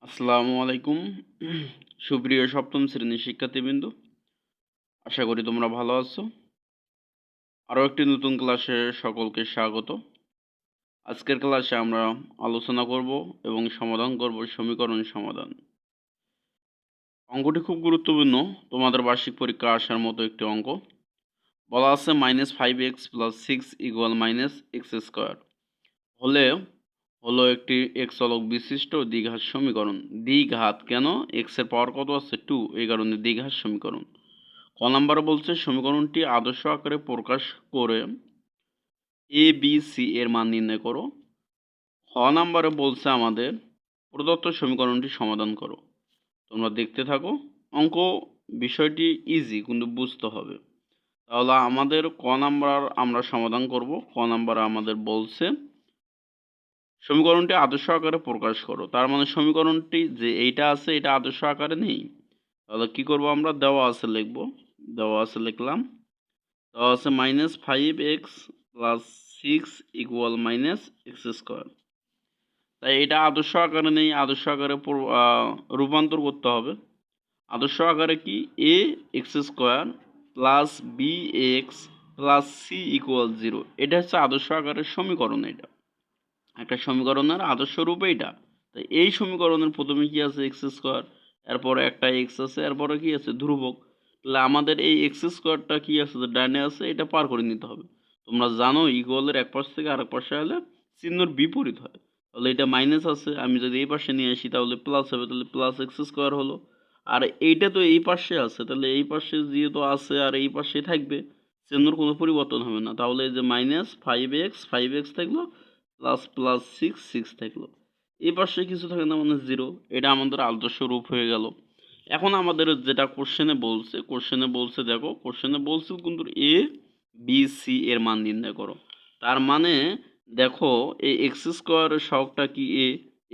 আসসালামু আলাইকুম। সুপ্রিয় সপ্তম শ্রেণীর শিক্ষার্থীবৃন্দ, আশা করি তোমরা ভালো আছো। আরও একটি নতুন ক্লাসে সকলকে স্বাগত। আজকের ক্লাসে আমরা আলোচনা করব এবং সমাধান করব সমীকরণ সমাধান। অঙ্কটি খুব গুরুত্বপূর্ণ, তোমাদের বার্ষিক পরীক্ষা আসার মতো একটি অঙ্ক। বলা আছে -5x + 6 = -x² হলো একটি x চলক বিশিষ্ট দ্বিঘাত সমীকরণ। দ্বিঘাত কেন? x এর পাওয়ার কত আছে? 2, এই কারণে দ্বিঘাত সমীকরণ। ক নাম্বারে বলছে সমীকরণটি আদর্শ আকারে প্রকাশ করে এ বি সি এর মান নির্ণয় করো। খ নাম্বারে বলছে আমাদের প্রদত্ত সমীকরণটি সমাধান করো। তোমরা দেখতে থাকো। অঙ্ক বিষয়টি ইজি, কিন্তু বুঝতে হবে। তাহলে আমাদের ক নাম্বার আমরা সমাধান করব। ক নাম্বারে আমাদের বলছে সমীকরণটি আদর্শ আকারে প্রকাশ করো। তার মানে সমীকরণটি যে এইটা আছে এটা আদর্শ আকারে নেই। তাহলে কি করব আমরা? দেওয়া আছে লিখব। দেওয়া আছে লিখলাম। দেওয়া আছে -5x + 6 = -x²। তাই এটা আদর্শ আকারে নেই, আদর্শ আকারে রূপান্তর করতে হবে। আদর্শ আকারে কি? a(x² + bx + c = 0। এটা হচ্ছে আদর্শ আকারের সমীকরণ। এটা একটা সমীকরণের আদর্শ রূপ এইটা। তাই এই সমীকরণের প্রথমে কি আছে? x², এরপরে একটা x আছে, এরপরে কি আছে? ধ্রুবক। তাহলে আমাদের এই x²টা কি আছে? যে ডানে আছে, এটা পার করে নিতে হবে। তোমরা জানো ইকুয়ালের এক পাশ থেকে আরেক পাশে হলে চিহ্নর বিপরীত হয়। তাহলে এটা মাইনাস আছে, আমি যদি এই পাশে নিয়ে আসি তাহলে প্লাস হবে, তাহলে +x² হলো। আর এইটা তো এই পাশে আছে, তাহলে এই পাশে যেহেতু আছে আর এই পাশে থাকবে, চিহ্নর কোনো পরিবর্তন হবে না। তাহলে এই যে -5x থাকলো, +6 থাকলো। এই পাশে কিছু থাকে না, মানে 0। এটা আমাদের আদর্শ রূপ হয়ে গেল। এখন আমাদের যেটা কোশ্চেনে বলছে দেখো, কোশ্চেনে বলছে কিন্তু এ বি সি এর মান নির্ণয় করো। তার মানে দেখো এই x² এর সহগটা কি a,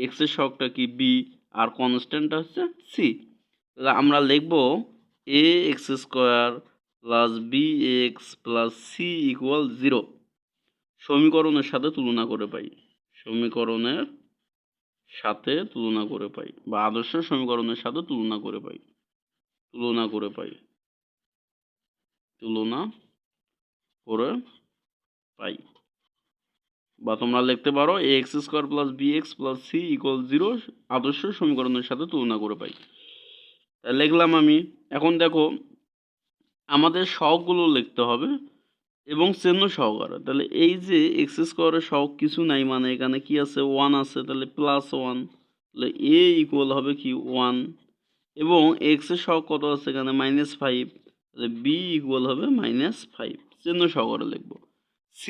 x এর সহগটা কি b, আর কনস্ট্যান্টটা হচ্ছে c। তাহলে আমরা লিখব ax² + bx + c = 0। সমীকরণের সাথে তুলনা করে পাই। সমীকরণের সাথে তুলনা করে পাই, বা আদর্শ সমীকরণের সাথে তুলনা করে পাই। তুলনা করে পাই। তুলনা করে পাই। বা তোমরা লিখতে পারো ax² + bx + c = 0 আদর্শ সমীকরণের সাথে তুলনা করে পাই। তাই লিখলাম আমি। এখন দেখো আমাদের সহগগুলো লিখতে হবে এবং চিহ্ন সহকারে। তাহলে এই যে x² এর সহগ কিছু নাই, মানে এখানে কি আছে? 1 আছে, তাহলে +1। তাহলে a ইকুয়াল হবে কি? 1। এবং x এর সহগ কত আছে এখানে? -5। তাহলে b ইকুয়াল হবে -5। চিহ্ন সহকারে লিখব। c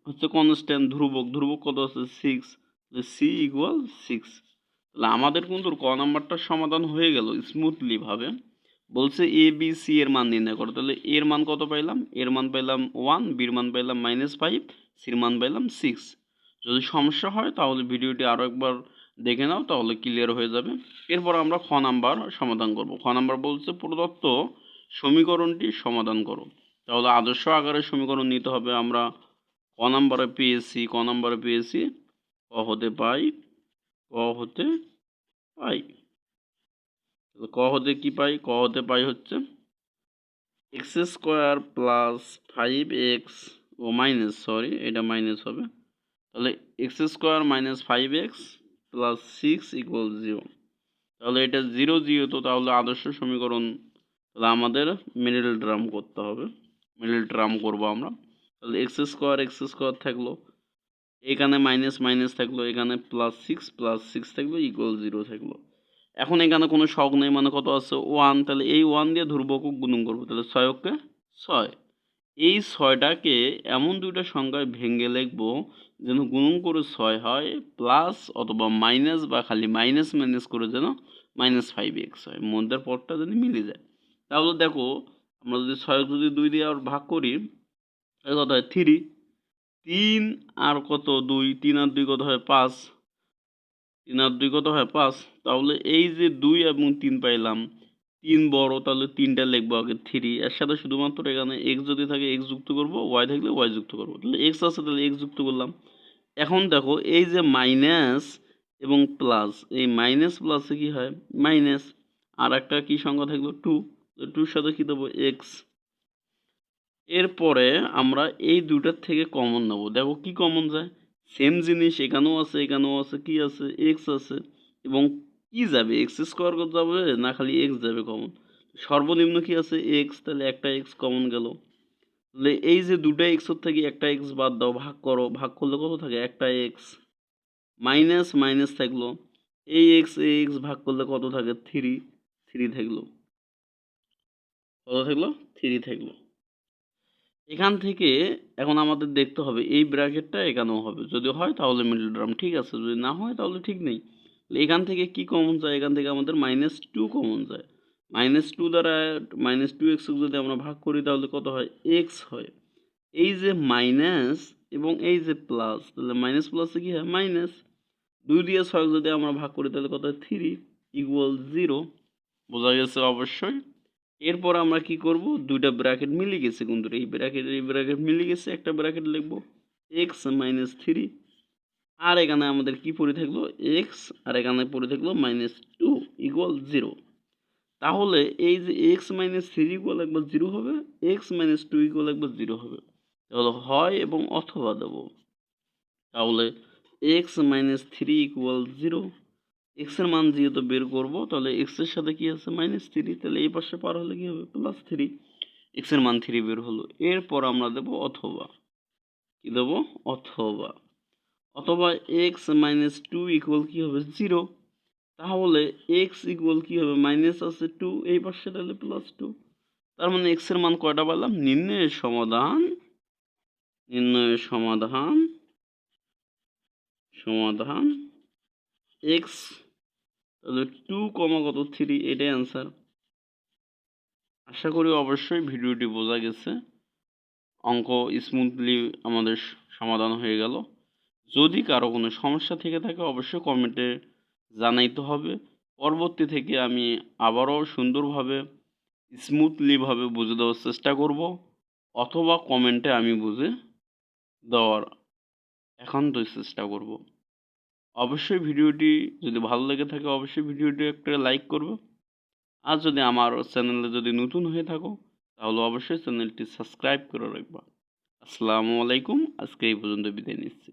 হচ্ছে কনস্ট্যান্ট, ধ্রুবক। ধ্রুবক কত আছে? 6। তাহলে c ইকুয়াল 6। তাহলে আমাদের কিন্তু ক নাম্বারটা সমাধান হয়ে গেল স্মুথলি ভাবে। বলছে এ বি সি এর মান নির্ণয় করো। তাহলে এর মান কত পাইলাম? এর মান পাইলাম 1, বির মান পাইলাম -5, সির মান পাইলাম 6। যদি সমস্যা হয় তাহলে ভিডিওটি আরও একবার দেখে নাও, তাহলে ক্লিয়ার হয়ে যাবে। এরপর আমরা খ নাম্বার সমাধান করব। খ নাম্বার বলছে প্রদত্ত সমীকরণটি সমাধান করো। তাহলে আদর্শ আকারে সমীকরণ নিতে হবে আমরা। ক নাম্বারে পেয়েছি ক হতে পাই, ক হতে পাই। ক হতে কি পাই? ক হতে পাই হচ্ছে x² + 5x ও মাইনাস, সরি এটা মাইনাস হবে। তাহলে x² - 5x + 6 = 0। তাহলে এটা 0 যেহেতু, তাহলে আদর্শ সমীকরণ। তাহলে আমাদের মিডল টার্ম করতে হবে। মিডল টার্ম করব আমরা। তাহলে x² থাকলো, এখানে মাইনাস মাইনাস থাকলো, এখানে +6 থাকলো, ইকুয়াল 0 থাকলো। এখন এখানে কোনো সহগ নেই, মানে কত আছে? 1। তাহলে এই 1 দিয়ে ধ্রুবকক গুণন করবো। তাহলে 6 কে 6। এই 6টাকে এমন দুইটা সংখ্যায় ভেঙে লিখবো যেন গুণন করে 6 হয়, প্লাস অথবা মাইনাস, বা খালি মাইনাস মাইনাস করে যেন -5x হয়। মধ্যের পদটা যেন মিলে যায়। তাহলে দেখো আমরা যদি 6 যদি 2 দিয়ে আর ভাগ করি, তাহলে কত হয়? 3। 3 আর কত? 2। 3 আর 2 কত হয়? 5। 3 আর 2 কত হয়? 5। তাহলে এই যে 2 এবং 3 পাইলাম, 3 বড়, তাহলে 3টা লিখবো আগে 3। এর সাথে শুধুমাত্র এখানে x যদি থাকে x যুক্ত করব, y থাকলে y যুক্ত করব। তাহলে x আছে, তাহলে x যুক্ত করলাম। এখন দেখো এই যে মাইনাস, এবং প্লাস, এই মাইনাস প্লাসে কি হয় মাইনাস, আর একটা কি সংখ্যা থাকলো 2, তো 2 সাথে কি দেবো এক্স। এরপরে আমরা এই দুটার থেকে কমন নেব, দেখো কি কমন যায়, সেম জিনিস এখানেও আছে এখানেও আছে, কি আছে এক্স আছে, এবং কি যাবে এক্স স্কোয়ার যাবে না খালি এক্স যাবে কমন, সর্বনিম্ন কি আছে এক্স, তাহলে একটা এক্স কমন গেল। তাহলে এই যে দুটা এক্সের থেকে একটা এক্স বাদ দাও, ভাগ করো, ভাগ করলে কত থাকে একটা এক্স, মাইনাস মাইনাস থাকলো, এই এক্স ভাগ করলে কত থাকে থ্রি, থ্রি থাকলো, কত থাকলো থ্রি থাকলো। এখান থেকে এখন আমাদের দেখতে হবে এই ব্র্যাকেটটা এখানেও হবে, যদি হয় তাহলে মিডল টার্ম ঠিক আছে, যদি না হয় তাহলে ঠিক নেই। তাহলে এখান থেকে কি কমন যায়, এখান থেকে আমাদের -2 কমন যায়, -2 দ্বারা -2x যদি আমরা ভাগ করি তাহলে কত হয় x হয়। এই যে মাইনাস এবং এই যে প্লাস, তাহলে মাইনাস প্লাসে কি হয় মাইনাস, 2 দিয়ে 6 যদি আমরা ভাগ করি তাহলে কত হয় 3 = 0। বোঝা গেছে অবশ্যই। এরপর আমরা কি করব, দুইটা ব্র্যাকেট মিলে গেছে কিন্তু এই ব্র্যাকেট মিলে গেছে, একটা ব্র্যাকেট লিখব x - 3, আর এখানে আমাদের কি পড়ে থাকলো x, আর এখানে পড়ে থাকলো -2 = 0। তাহলে এই যে x - 3 = একবার 0 হবে, x - 2 = একবার 0 হবে। তাহলে হয় এবং অথবা দেব। তাহলে x - 3 = 0, x এর মান যেহেতু বের করব তাহলে x এর সাথে কি আছে -3, তাহলে এই পাশে পার হলে কি হবে +3, x এর মান 3 বের হলো। এরপর আমরা দেব অথবা, কি দেব অথবা, অথবা x - 2 = কি হবে 0, তাহলে x = কি হবে মাইনাস আছে 2 এই পাশে, তাহলে +2, তার মানে x এর মান কয়টা পেলাম, নির্ণয়ের সমাধান, নির্ণয়ের সমাধান, সমাধান x, তাহলে 2, কত 3, এটাই অ্যান্সার। আশা করি অবশ্যই ভিডিওটি বোঝা গেছে, অঙ্ক স্মুথলি আমাদের সমাধান হয়ে গেল। যদি কারো কোনো সমস্যা থেকে থাকে অবশ্যই কমেন্টে জানাইতে হবে, পরবর্তী থেকে আমি আবারও সুন্দরভাবে স্মুথলিভাবে বুঝে দেওয়ার চেষ্টা করব, অথবা কমেন্টে আমি বুঝে দেওয়ার একান্তই চেষ্টা করব। অবশ্যই ভিডিওটি যদি ভালো লেগে থাকে অবশ্যই ভিডিওটি একটা লাইক করবে, আর যদি আমার চ্যানেলে যদি নতুন হয়ে থাকো তাহলে অবশ্যই চ্যানেলটি সাবস্ক্রাইব করে রাখবা। আসসালামু আলাইকুম, আজকে এই পর্যন্ত বিদায় নিচ্ছি।